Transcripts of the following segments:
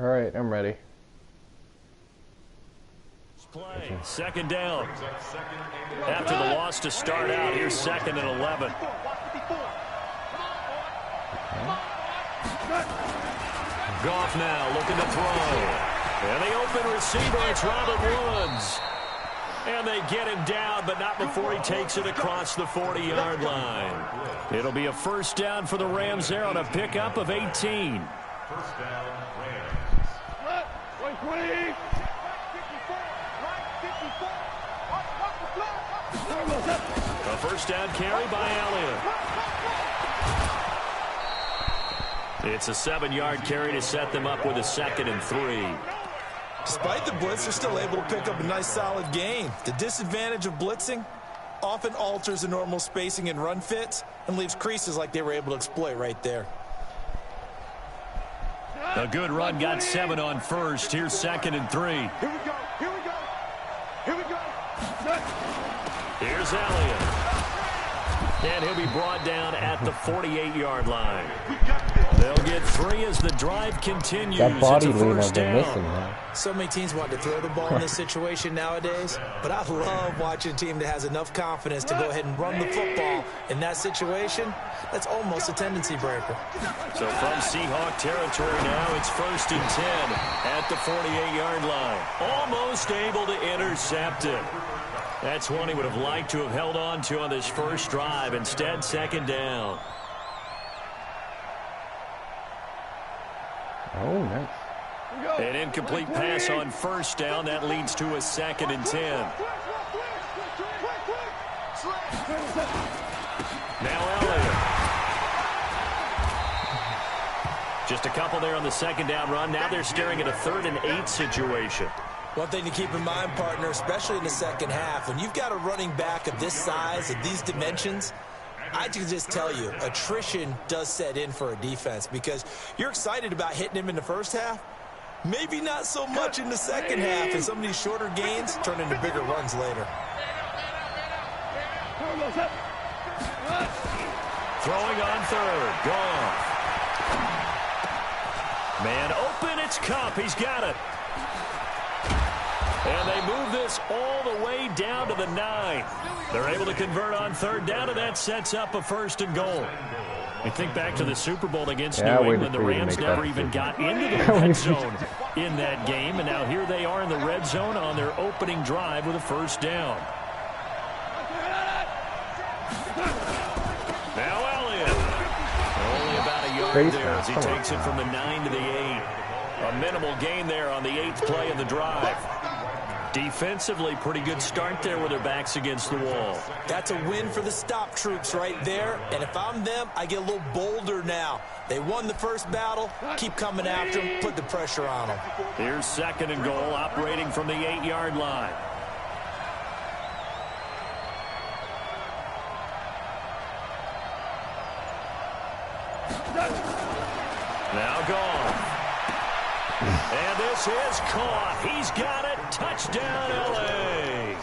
All right, I'm ready. Play. Second down. After the loss to start out, here's 2nd and 11. Goff now looking to throw. And the open receiver, it's Robert Woods. And they get him down, but not before he takes it across the 40-yard line. It'll be a first down for the Rams there on a pickup of 18. First down, Rams. 120. A first down carry by Elliott. It's a 7-yard carry to set them up with a 2nd and 3. Despite the blitz, they're still able to pick up a nice solid gain. The disadvantage of blitzing often alters the normal spacing and run fits and leaves creases like they were able to exploit right there. A good run, got 7 on first. Here's 2nd and 3. Here we go. Here we go. Here we go. Here's Elliott. And he'll be brought down at the 48-yard line. They'll get 3 as the drive continues. That body it's a lean first I've been down. missing, man. So many teams want to throw the ball in this situation nowadays, but I love watching a team that has enough confidence to go ahead and run the football in that situation. That's almost a tendency breaker. So from Seahawk territory now, it's 1st and 10 at the 48-yard line. Almost able to intercept it. That's one he would have liked to have held on to on this first drive. Instead, 2nd down. Oh, nice. An incomplete pass on first down. That leads to a 2nd and 10. Now Elliott. Just a couple there on the 2nd down run. Now they're staring at a 3rd and 8 situation. One thing to keep in mind, partner, especially in the second half, when you've got a running back of this size, of these dimensions, I can just tell you, attrition does set in for a defense because you're excited about hitting him in the first half. Maybe not so much in the second half, and some of these shorter gains turn into bigger runs later. Throwing on 3rd. Gone. Man open, it's Kupp. He's got it. And they move this all the way down to the 9. They're able to convert on 3rd down, and that sets up a 1st and goal. You think back to the Super Bowl against New England. The Rams never even got into the red zone in that game, and now here they are in the red zone on their opening drive with a 1st down. Now Elliott. Only about a yard there as he takes it from the 9 to the 8. A minimal gain there on the 8th play of the drive. Defensively, pretty good start there with their backs against the wall. That's a win for the stop troops right there. And if I'm them, I get a little bolder now. They won the first battle. Keep coming after them. Put the pressure on them. Here's 2nd and goal, operating from the 8-yard line. Now gone. And this is caught. He's got it. Touchdown, L.A.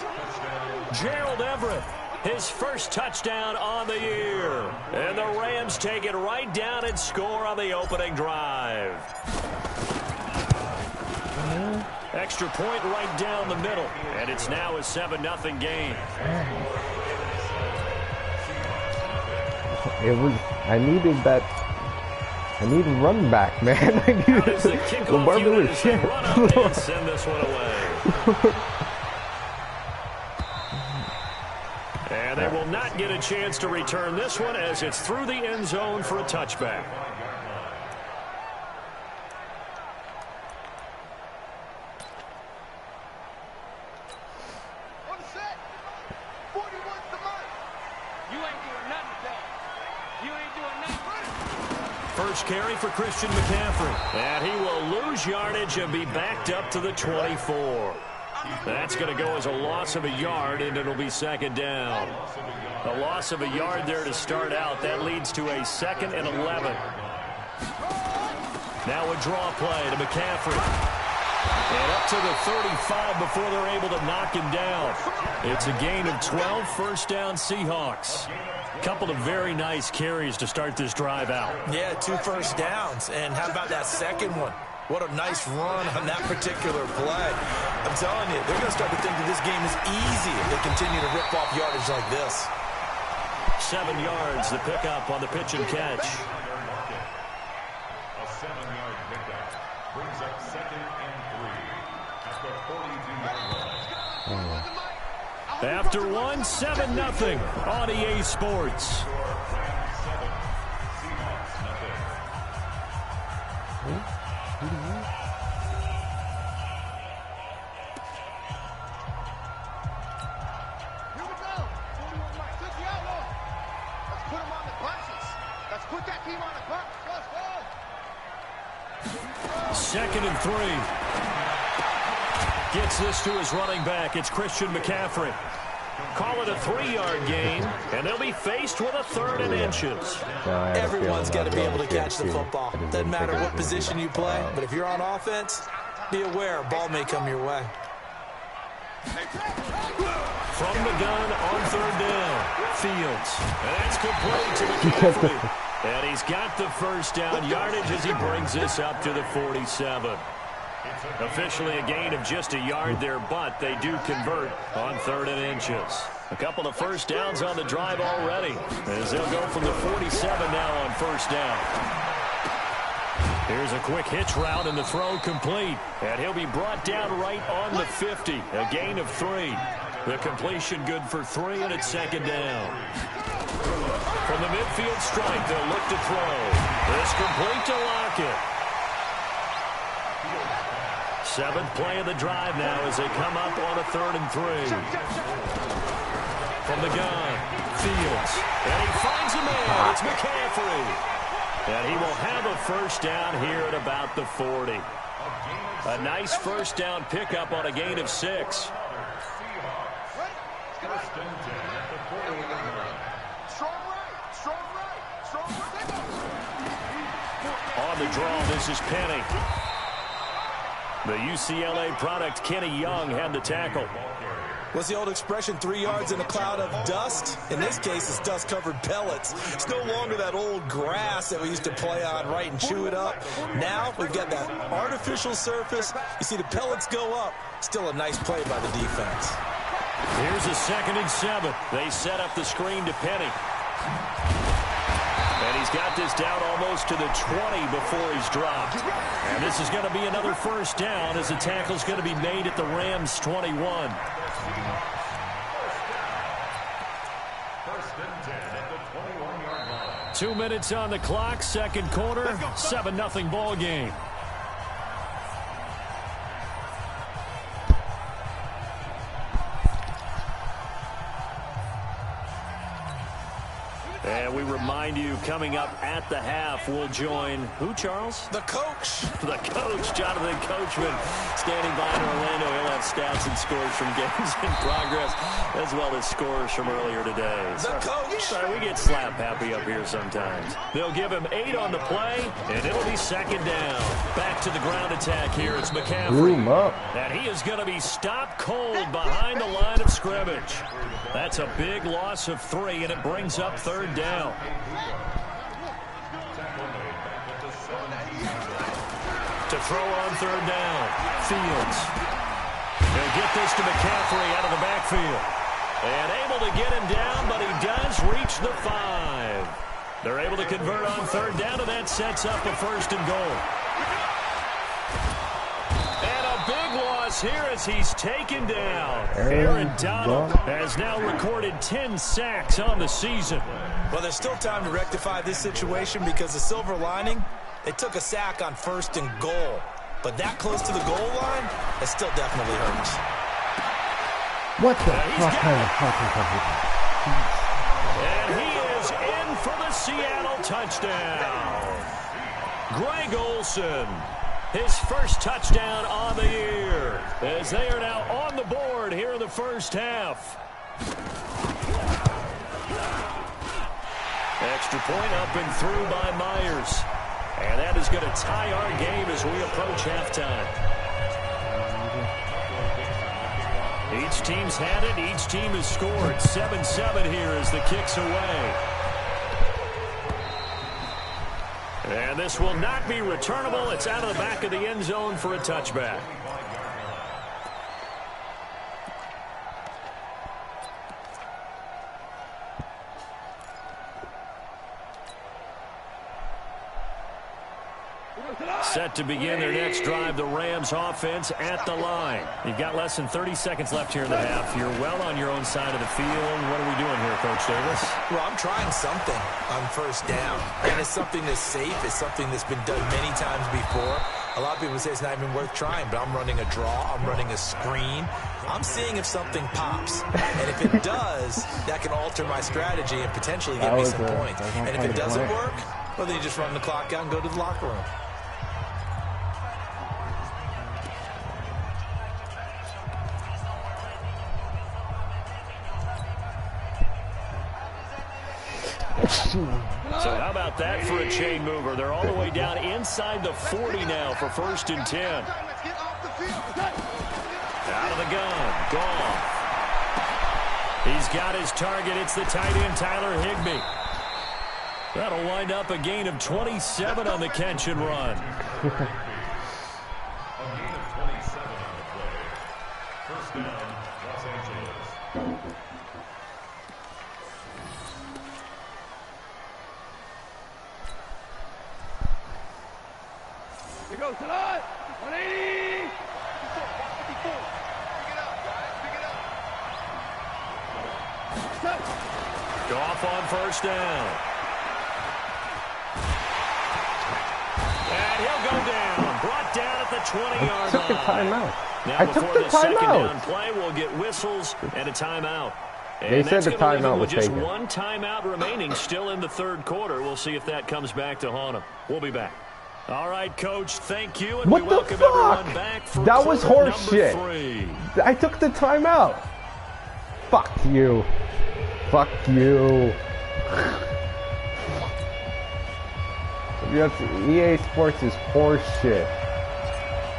Gerald Everett, his first touchdown on the year. And the Rams take it right down and score on the opening drive. Extra point right down the middle. And it's now a 7-0 game. I needed that. I need a run back, man. I needed the Barber shit. And send this one away. And they will not get a chance to return this one as it's through the end zone for a touchback. First carry for Christian McCaffrey. And he will lose yardage and be backed up to the 24. That's going to go as a loss of a yard, and it'll be 2nd down. A loss of a yard there to start out. That leads to a 2nd and 11. Now a draw play to McCaffrey. And up to the 35 before they're able to knock him down. It's a gain of 12, first down Seahawks. Couple of very nice carries to start this drive out. Yeah, 2 first downs. And how about that second one? What a nice run on that particular play. I'm telling you, they're going to start to think that this game is easy if they continue to rip off yardage like this. 7 yards, the pickup on the pitch and catch. A 7-yard pickup brings up 2nd and 3 at the 42-yard line. After 1, 7-0 on EA Sports. Second and 3. Gets this to his running back. It's Christian McCaffrey. Call it a 3-yard gain, and they'll be faced with a 3rd and inches. Everyone's got to be able to catch the football. Doesn't matter what position you play, but if you're on offense, be aware, ball may come your way. From the gun on 3rd down, Fields. And that's complete to McCaffrey. And he's got the first down yardage as he brings this up to the 47. Officially a gain of just a yard there, but they do convert on 3rd and inches. A couple of first downs on the drive already, as they'll go from the 47 now on first down. Here's a quick hitch route and the throw complete. And he'll be brought down right on the 50. A gain of 3. The completion good for 3, and it's 2nd down. From the midfield stripe, they'll look to throw. This complete to Lockett. 7th play of the drive now as they come up on a 3rd and 3. From the gun, Fields. And he finds a man. It's McCaffrey. And he will have a first down here at about the 40. A nice first down pickup on a gain of 6. On the draw, this is Penny. The UCLA product, Kenny Young, had the tackle. What's the old expression, 3 yards in a cloud of dust? In this case, it's dust-covered pellets. It's no longer that old grass that we used to play on, right, and chew it up. Now we've got that artificial surface. You see the pellets go up. Still a nice play by the defense. Here's a 2nd and 7. They set up the screen to Penny. And he's got this down almost to the 20 before he's dropped. And this is going to be another first down as the tackle's going to be made at the Rams' 21. 1st and 10 at the 21-yard line. 2 minutes on the clock, 2nd quarter, 7-0 ball game. And we remind you, coming up at the half, we'll join who, Charles? The coach. The coach, Jonathan Coachman, standing by in Orlando. He'll have stats and scores from games in progress, as well as scores from earlier today. The coach. Sorry, we get slap happy up here sometimes. They'll give him 8 on the play, and it'll be 2nd down. Back to the ground attack here. It's McCaffrey. And he is going to be stopped cold behind the line of scrimmage. That's a big loss of 3, and it brings up 3rd down. To throw on 3rd down, Fields. They'll get this to McCaffrey out of the backfield. And able to get him down, but he does reach the 5. They're able to convert on 3rd down, and that sets up a 1st and goal. Big loss here as he's taken down. Aaron Donald has now recorded 10 sacks on the season. Well, there's still time to rectify this situation because the silver lining, they took a sack on 1st and goal. But that close to the goal line, it still definitely hurts. What the fuck kind of fucking And he is in for the Seattle touchdown. Greg Olsen. His first touchdown on the year, as they are now on the board here in the first half. Extra point up and through by Myers. And that is going to tie our game as we approach halftime. Each team's had it. Each team has scored. 7-7 here as the kick's away. And this will not be returnable. It's out of the back of the end zone for a touchback. Set to begin their next drive, the Rams offense at the line. You've got less than 30 seconds left here in the half. You're well on your own side of the field. What are we doing here, Coach Davis? Well, I'm trying something on first down. And it's something that's safe. It's something that's been done many times before. A lot of people say it's not even worth trying, but I'm running a draw. I'm running a screen. I'm seeing if something pops. And if it does, that can alter my strategy and potentially get me some points. And if it doesn't work, well, then you just run the clock out and go to the locker room. So how about that for a chain mover? They're all the way down inside the 40 now for 1st and 10. Out of the gun. Goff. He's got his target. It's the tight end, Tyler Higbee. That'll wind up a gain of 27 on the catch and run. A gain of 27 on the play. First down, Los Angeles. Here goes Salah. 180. Goff on first down. And he'll go down. Brought down at the 20-yard line. I took the timeout. Now I took the before the second timeout. down play, we'll get whistles and a timeout. They said the timeout was just taken. one timeout remaining still in the third quarter. We'll see if that comes back to haunt them. We'll be back. All right, Coach, thank you, and What we the welcome fuck? everyone back for That was quarter horse number shit. 3. I took the timeout. Fuck you. Fuck you. EA Sports is horse shit.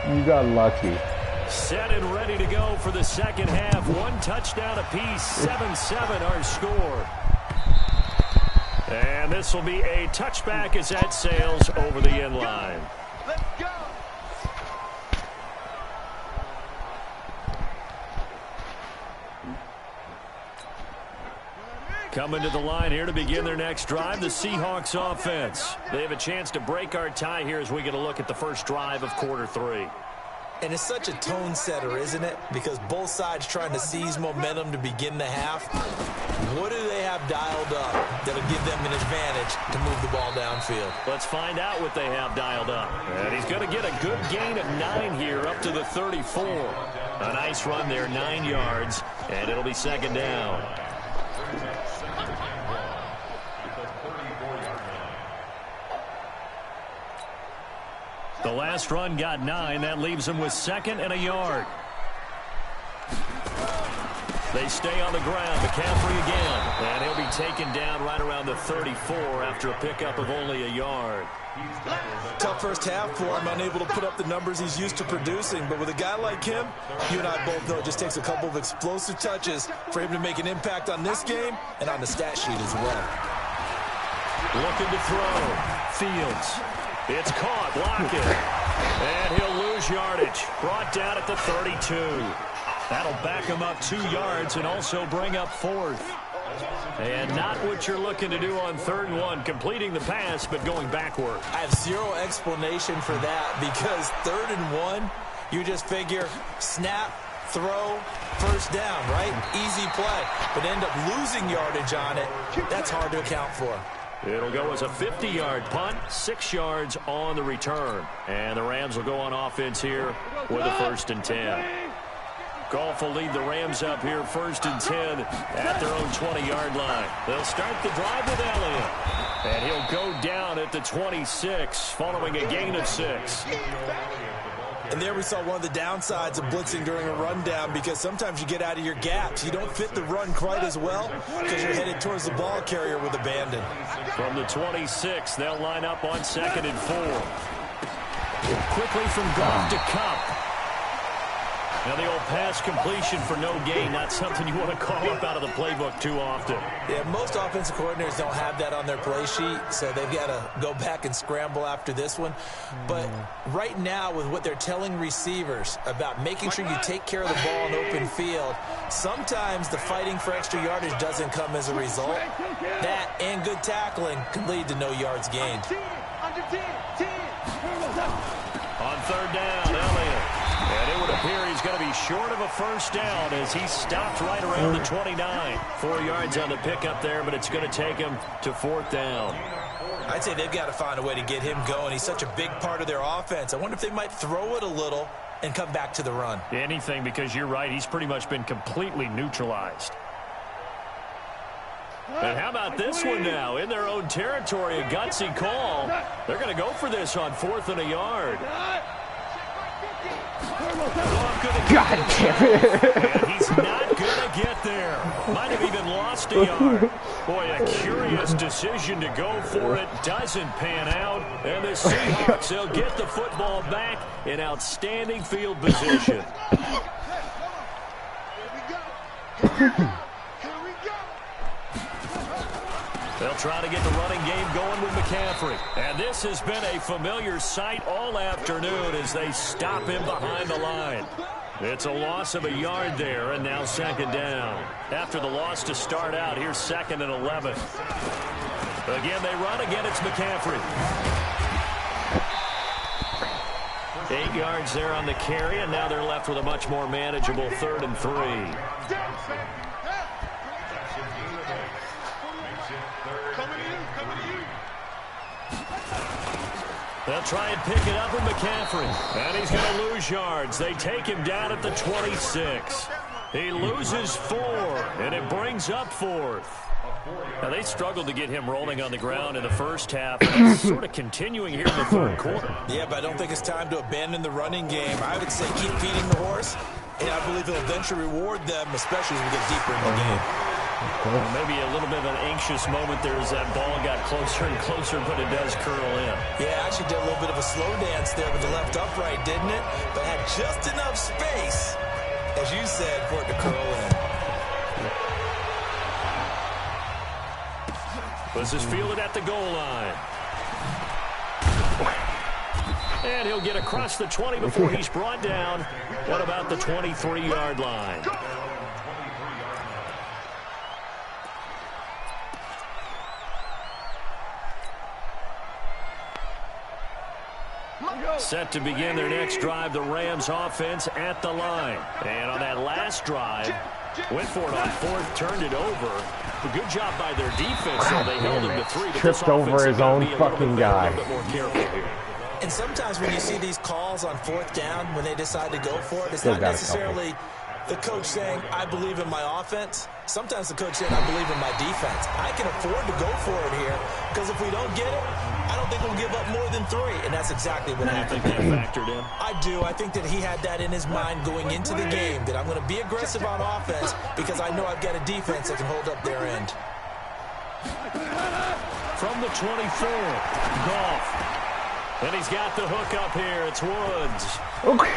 You got lucky. Set and ready to go for the second half. One touchdown apiece, 7-7 our score. And this will be a touchback as that sails over the end line. Let's go. Coming to the line here to begin their next drive, the Seahawks offense. They have a chance to break our tie here as we get a look at the first drive of quarter 3. And it's such a tone setter, isn't it? Because both sides trying to seize momentum to begin the half. What do they have dialed up that'll give them an advantage to move the ball downfield? Let's find out what they have dialed up. And he's going to get a good gain of 9 here up to the 34. A nice run there, 9 yards, and it'll be second down. The last run got 9. That leaves him with 2nd and a yard. They stay on the ground. McCaffrey again. And he'll be taken down right around the 34 after a pickup of only a yard. Tough first half for him, unable to put up the numbers he's used to producing. But with a guy like him, you and I both know it just takes a couple of explosive touches for him to make an impact on this game and on the stat sheet as well. Looking to throw. Fields. It's caught. Block it. And he'll lose yardage. Brought down at the 32. That'll back him up 2 yards and also bring up 4th. And not what you're looking to do on 3rd and 1, completing the pass, but going backward. I have zero explanation for that because 3rd and 1, you just figure snap, throw, first down, right? Easy play. But end up losing yardage on it. That's hard to account for. It'll go as a 50-yard punt, 6 yards on the return. And the Rams will go on offense here with a 1st and 10. Goff will lead the Rams up here 1st and 10 at their own 20-yard line. They'll start the drive with Elliott. And he'll go down at the 26 following a gain of 6. And there we saw one of the downsides of blitzing during a rundown because sometimes you get out of your gaps. You don't fit the run quite as well because you're headed towards the ball carrier with abandon. From the 26, they'll line up on 2nd and 4. Quickly from Goff to Kupp. Now, the old pass completion for no gain, not something you want to call up out of the playbook too often. Yeah, most offensive coordinators don't have that on their play sheet, so they've got to go back and scramble after this one. But right now, with what they're telling receivers about making sure you take care of the ball in open field, sometimes the fighting for extra yardage doesn't come as a result. That and good tackling can lead to no yards gained. On third down, Elliott. And it would appear he's going to be short of a first down as he stopped right around the 29. 4 yards on the pickup there, but it's going to take him to fourth down. I'd say they've got to find a way to get him going. He's such a big part of their offense. I wonder if they might throw it a little and come back to the run. Anything, because you're right. He's pretty much been completely neutralized. And how about this one now? In their own territory, a gutsy call. They're going to go for this on 4th and a yard. God damn it. And he's not going to get there. Might have even lost a yard. Boy, a curious decision to go for it. Doesn't pan out. And the Seahawks, they'll get the football back in outstanding field position. They'll try to get the running game going with McCaffrey. And this has been a familiar sight all afternoon as they stop him behind the line. It's a loss of a yard there, and now second down. After the loss to start out, here's 2nd and 11. Again, they run. Again, it's McCaffrey. 8 yards there on the carry, and now they're left with a much more manageable 3rd and 3. They'll try and pick it up with McCaffrey. And he's going to lose yards. They take him down at the 26. He loses 4, and it brings up 4th. Now, they struggled to get him rolling on the ground in the first half. And that's sort of continuing here in the 3rd quarter. Yeah, but I don't think it's time to abandon the running game. I would say keep feeding the horse, and I believe it'll eventually reward them, especially as we get deeper in the game. Well, maybe a little bit of an anxious moment there as that ball got closer and closer, but it does curl in. Yeah, actually did a little bit of a slow dance there with the left upright, didn't it? But had just enough space, as you said, for it to curl in. This is fielded at the goal line. And he'll get across the 20 before he's brought down. What about the 23-yard line? Set to begin their next drive, the Rams offense at the line. And on that last drive, went for it on 4th, turned it over. A good job by their defense, so they held him to 3. Tripped over his own fucking guy. A little bit more careful here. And sometimes when you see these calls on 4th down, when they decide to go for it, it's not necessarily the coach saying, I believe in my offense. Sometimes the coach saying, I believe in my defense. I can afford to go for it here, because if we don't get it, I don't think we'll give up more than 3, and that's exactly what happened. I think that factored in. I do. I think that he had that in his mind going into the game, that I'm going to be aggressive on offense because I know I've got a defense that can hold up their end. From the 24, Goff. And he's got the hook up here. It's Woods. Okay.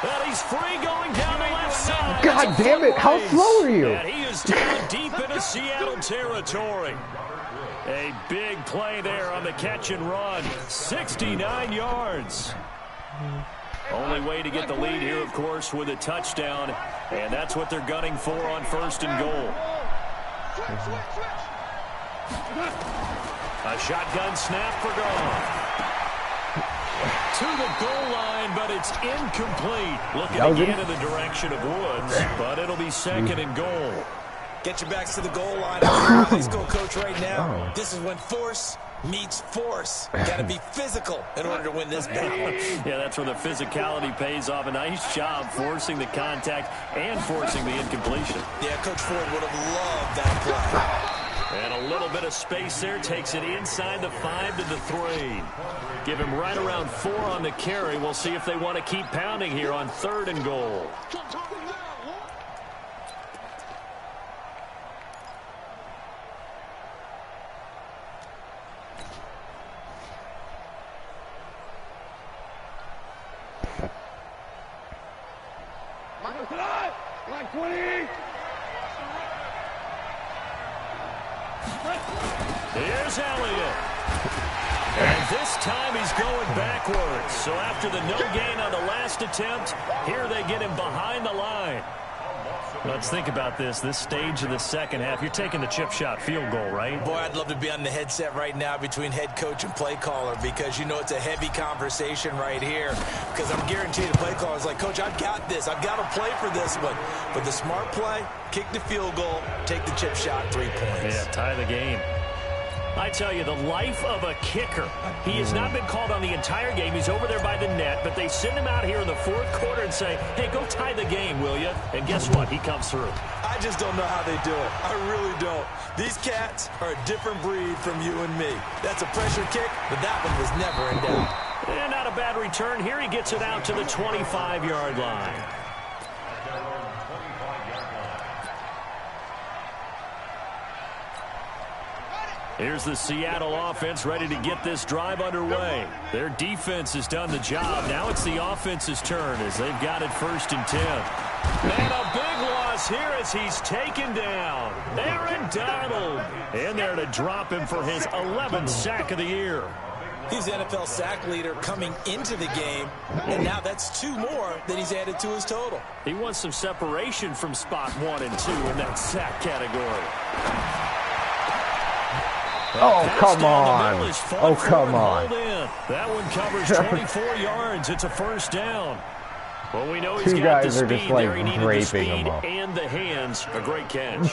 And he's free going down the left side. God damn it. How slow are you? And he is down deep into Seattle territory. A big play there on the catch and run. 69 yards. Only way to get the lead here, of course, with a touchdown. And that's what they're gunning for on 1st and goal. A shotgun snap for Goff. To the goal line, but it's incomplete. Looking again in the direction of Woods, but it'll be 2nd and goal. Get your backs to the goal line. I'm a high school coach right now. This is when force meets force. Got to be physical in order to win this battle. Yeah, that's where the physicality pays off. A nice job forcing the contact and forcing the incompletion. Yeah, Coach Ford would have loved that play. And a little bit of space there. Takes it inside the 5 to the 3. Give him right around 4 on the carry. We'll see if they want to keep pounding here on 3rd and goal. Here's Elliott. And this time he's going backwards. So after the no gain on the last attempt, here they get him behind the line. Let's think about this stage of the second half. You're taking the chip shot field goal, right? Boy, I'd love to be on the headset right now between head coach and play caller, because you know it's a heavy conversation right here. Because I'm guaranteed the play caller is like, Coach, I've got this. I've got to play for this one. But the smart play, kick the field goal, take the chip shot, 3 points. Yeah, tie the game. I tell you, the life of a kicker. He has not been called on the entire game. He's over there by the net, but they send him out here in the fourth quarter and say, hey, go tie the game, will you? And guess what? He comes through. I just don't know how they do it. I really don't. These cats are a different breed from you and me. That's a pressure kick, but that one was never in doubt. And not a bad return. Here he gets it out to the 25-yard line. Here's the Seattle offense ready to get this drive underway. Their defense has done the job. Now it's the offense's turn as they've got it 1st and 10. And a big loss here as he's taken down. Aaron Donald in there to drop him for his 11th sack of the year. He's the NFL sack leader coming into the game, and now that's 2 more that he's added to his total. He wants some separation from spot 1 and 2 in that sack category. Oh, come on. Oh, come on. That one covers 24 yards. It's a 1st down. Well, we know he's got the speed there. He needed the speed and the hands. A great catch.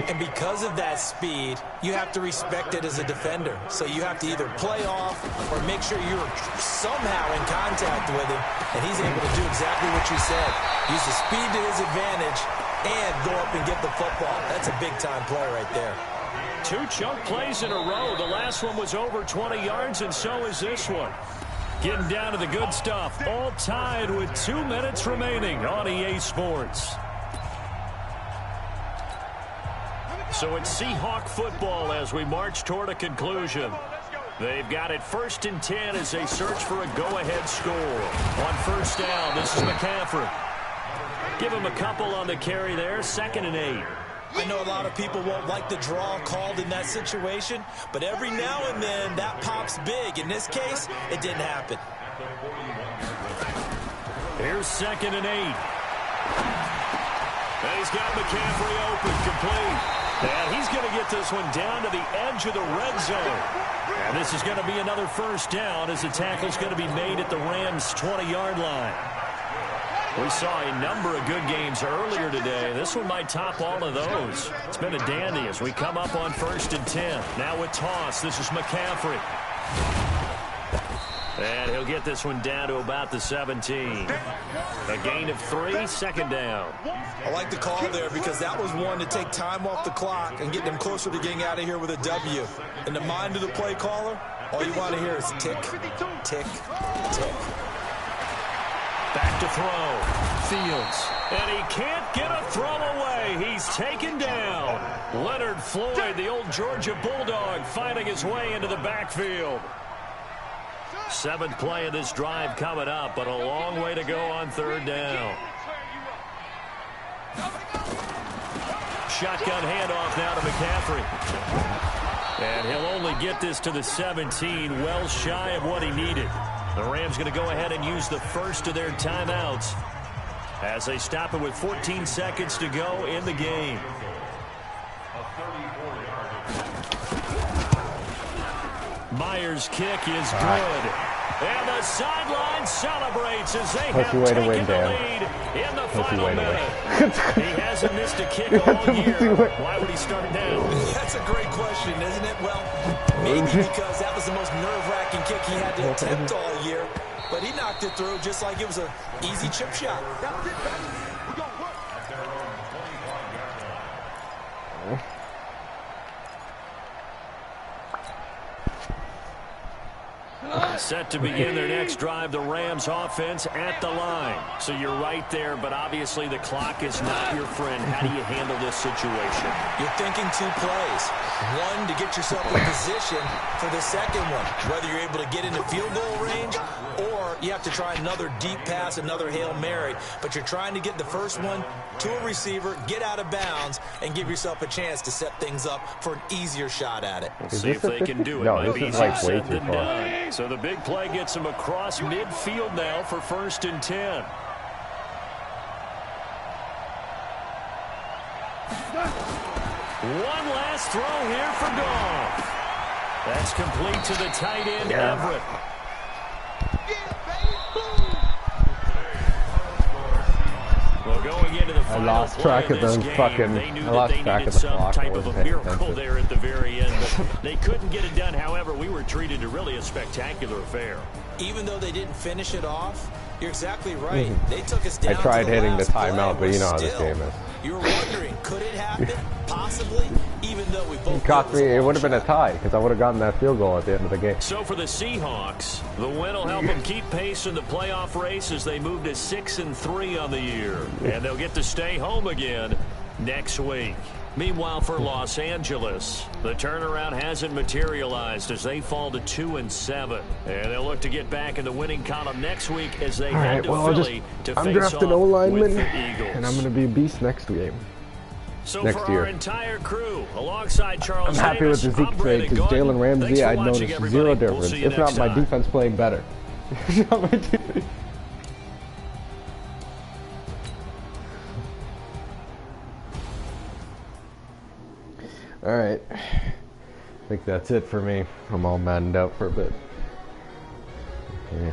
And because of that speed, you have to respect it as a defender. So you have to either play off or make sure you're somehow in contact with him. And he's able to do exactly what you said. Use the speed to his advantage and go up and get the football. That's a big-time play right there. 2 chunk plays in a row. The last one was over 20 yards, and so is this one. Getting down to the good stuff. All tied with 2 minutes remaining on EA Sports. So it's Seahawk football as we march toward a conclusion. They've got it 1st and 10 as they search for a go-ahead score. On 1st down, this is McCaffrey. Give him a couple on the carry there. 2nd and 8. I know a lot of people won't like the draw called in that situation, but every now and then that pops big. In this case, it didn't happen. Here's 2nd and 8. And he's got McCaffrey open, complete. And he's going to get this one down to the edge of the red zone. And this is going to be another 1st down as the tackle's going to be made at the Rams' 20-yard line. We saw a number of good games earlier today. This one might top all of those. It's been a dandy as we come up on 1st and 10. Now with toss, this is McCaffrey. And he'll get this one down to about the 17. A gain of 3, 2nd down. I like the call there because that was one to take time off the clock and get them closer to getting out of here with a W. In the mind of the play caller, all you want to hear is tick, tick, tick. Back to throw. Fields. And he can't get a throw away. He's taken down. Leonard Floyd, the old Georgia Bulldog, finding his way into the backfield. 7th play of this drive coming up, but a long way to go on 3rd down. Shotgun handoff now to McCaffrey. And he'll only get this to the 17, well shy of what he needed. The Rams going to go ahead and use the first of their timeouts as they stop it with 14 seconds to go in the game. Myers' kick is good. And the sideline celebrates as they have taken the lead in the final minute. He hasn't missed a kick all year. Why would he start now? That's a great question, isn't it? Well, maybe because that was the most nerve-wracking kick he had to attempt all year. But he knocked it through just like it was an easy chip shot. Set to begin their next drive, the Rams offense at the line. So you're right there, but obviously the clock is not your friend. How do you handle this situation? You're thinking 2 plays. One, to get yourself in position for the second one, whether you're able to get into field goal range or score, you have to try another deep pass, another Hail Mary. But you're trying to get the first one to a receiver, get out of bounds, and give yourself a chance to set things up for an easier shot at it. We'll see if they can do it. No, Might this be is easier like way said too than far. done. So the big play gets him across midfield now for 1st and 10. One last throw here for Goff. That's complete to the tight end, Everett. Well, going into the I final lost play track of of this them game, fucking. they knew I that lost they track needed of the some clock. type I of a wasn't paying miracle attention. there at the very end, but they couldn't get it done. However, we were treated to really a spectacular affair. Even though they didn't finish it off, you're exactly right. They took us down. I tried to the hitting the last timeout, play. but you know how this Still, game is. You were wondering, could it happen? Possibly, even though we both Cost knew me. It was would a have been a long tie because I would have gotten that field goal at the end of the game. So for the Seahawks, the win will help them keep pace in the playoff race as they move to 6-3 on the year. And they'll get to stay home again next week. Meanwhile, for Los Angeles, the turnaround hasn't materialized as they fall to 2-7. And they'll look to get back in the winning column next week as they head to Philly to I'm face drafting off O-lineman, with the Eagles. and I'm going to be a beast next game. So next for year. our entire crew, alongside Charles I'm happy with the Davis, Zeke I'm trade Brandon because Gaudin. Jalen Thanks Ramsey, for I'd watching, noticed everybody. zero We'll difference. see you If not, next my time. defense playing better. If not, my defense- All right, I think that's it for me. I'm all maddened out for a bit. Yeah.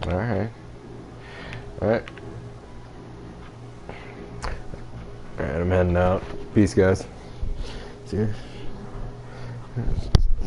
All right. All right. All right, I'm heading out. Peace, guys. See you.